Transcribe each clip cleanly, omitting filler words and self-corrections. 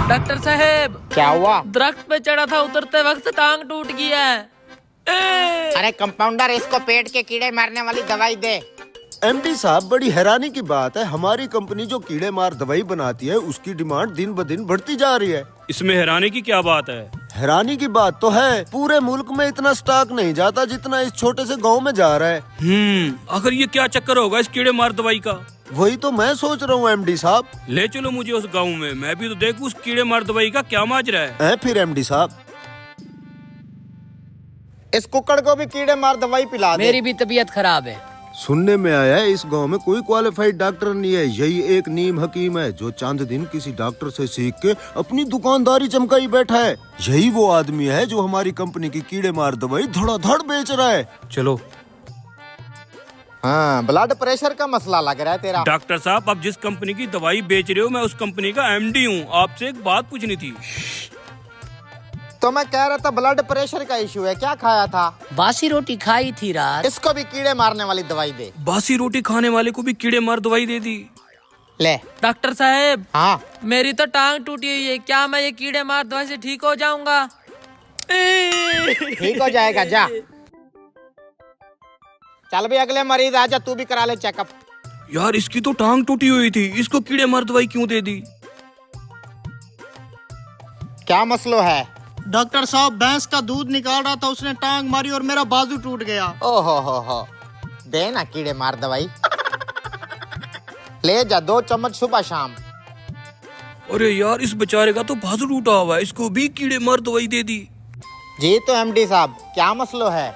Doctor साहब, क्या हुआ? दरख्त पे चढ़ा था, उतरते वक्त टांग टूट गया है। अरे कंपाउंडर, इसको पेट के कीड़े मारने वाली दवाई दे। एमडी साहब, बड़ी हैरानी की बात है, हमारी कंपनी जो कीड़े मार दवाई बनाती है उसकी डिमांड दिन ब दिन बढ़ती जा रही है। इसमें हैरानी की क्या बात है? हैरानी की बात तो है, पूरे मुल्क में इतना स्टॉक नहीं जाता जितना इस छोटे से गांव में जा रहा है। आखिर ये क्या चक्कर होगा इस कीड़े मार दवाई का? वही तो मैं सोच रहा हूँ एमडी साहब। ले चलो मुझे उस गांव में, मैं भी तो देखूं उस कीड़े मार दवाई का क्या माजरा है। फिर एमडी साहब, इस कुक्कड़ को भी कीड़े मार दवाई पिला दे। मेरी भी तबीयत खराब है। सुनने में आया है इस गांव में कोई क्वालिफाइड डॉक्टर नहीं है, यही एक नीम हकीम है जो चंद दिन किसी डॉक्टर से सीख के अपनी दुकानदारी चमकाई बैठा है। यही वो आदमी है जो हमारी कंपनी की कीड़े मार दवाई धड़ाधड़ बेच रहा है। चलो। हाँ, ब्लड प्रेशर का मसला लग रहा है तेरा। डॉक्टर साहब, आप जिस कंपनी की दवाई बेच रहे हो मैं उस कंपनी का एमडी हूँ, आपसे एक बात पूछनी थी। तो मैं कह रहा था ब्लड प्रेशर का इशू है, क्या खाया था? बासी रोटी खाई थी रात। इसको भी कीड़े मारने वाली दवाई दे। बासी रोटी खाने वाले को भी कीड़े मार दवाई दे दी? ले। डॉक्टर साहब, हाँ, मेरी तो टांग टूटी हुई है, क्या मैं ये कीड़े मार दवाई से ठीक हो जाऊंगा? ठीक हो जाएगा, जा। चल भी अगले मरीज आजा, तू भी करा ले चेकअप। यार, इसकी तो टांग टूटी हुई थी, इसको कीड़े मार दवाई क्यों दे दी? क्या मसला है? डॉक्टर साहब, भैंस का दूध निकाल रहा था, उसने टांग मारी और मेरा बाजू टूट गया। ओहो हो, दे ना कीड़े मार दवाई। ले जा, 2 चम्मच सुबह शाम। अरे यार, इस बेचारे का तो बाजू टूटा हुआ है, इसको भी कीड़े मार दवाई दे दी। जी तो एमडी साहब, क्या मसला है?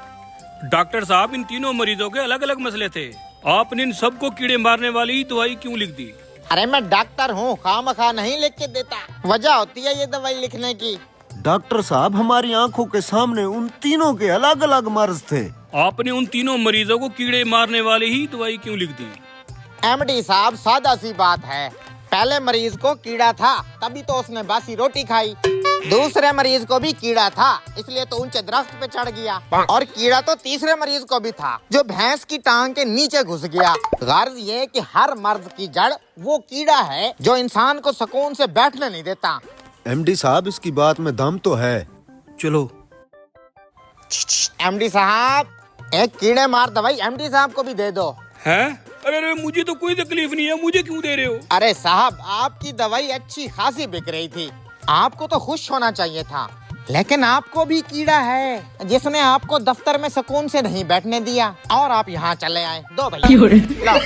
डॉक्टर साहब, इन तीनों मरीजों के अलग अलग मसले थे, आपने इन सबको कीड़े मारने वाली दवाई क्यों लिख दी? अरे मैं डॉक्टर हूँ, खामखा नहीं लिख के देता, वजह होती है ये दवाई लिखने की। डॉक्टर साहब, हमारी आंखों के सामने उन तीनों के अलग अलग मर्ज थे, आपने उन तीनों मरीजों को कीड़े मारने वाली ही दवाई क्यों लिख दी? एमडी साहब, सादा सी बात है, पहले मरीज को कीड़ा था तभी तो उसने बासी रोटी खाई। दूसरे मरीज को भी कीड़ा था, इसलिए तो ऊंचे दरख्त पे चढ़ गया। और कीड़ा तो तीसरे मरीज को भी था, जो भैंस की टांग के नीचे घुस गया। गर्ज ये कि हर मर्ज की जड़ वो कीड़ा है जो इंसान को सुकून से बैठने नहीं देता। एमडी साहब, इसकी बात में दम तो है। चलो। एमडी साहब, एक कीड़े मार दवाई एमडी साहब को भी दे दो। हैं? अरे मुझे तो कोई तकलीफ नहीं है, मुझे क्यों दे रहे हो? अरे साहब, आपकी दवाई अच्छी खासी बिक रही थी, आपको तो खुश होना चाहिए था, लेकिन आपको भी कीड़ा है जिसने आपको दफ्तर में सुकून से नहीं बैठने दिया और आप यहाँ चले आए। दो भैया, लो।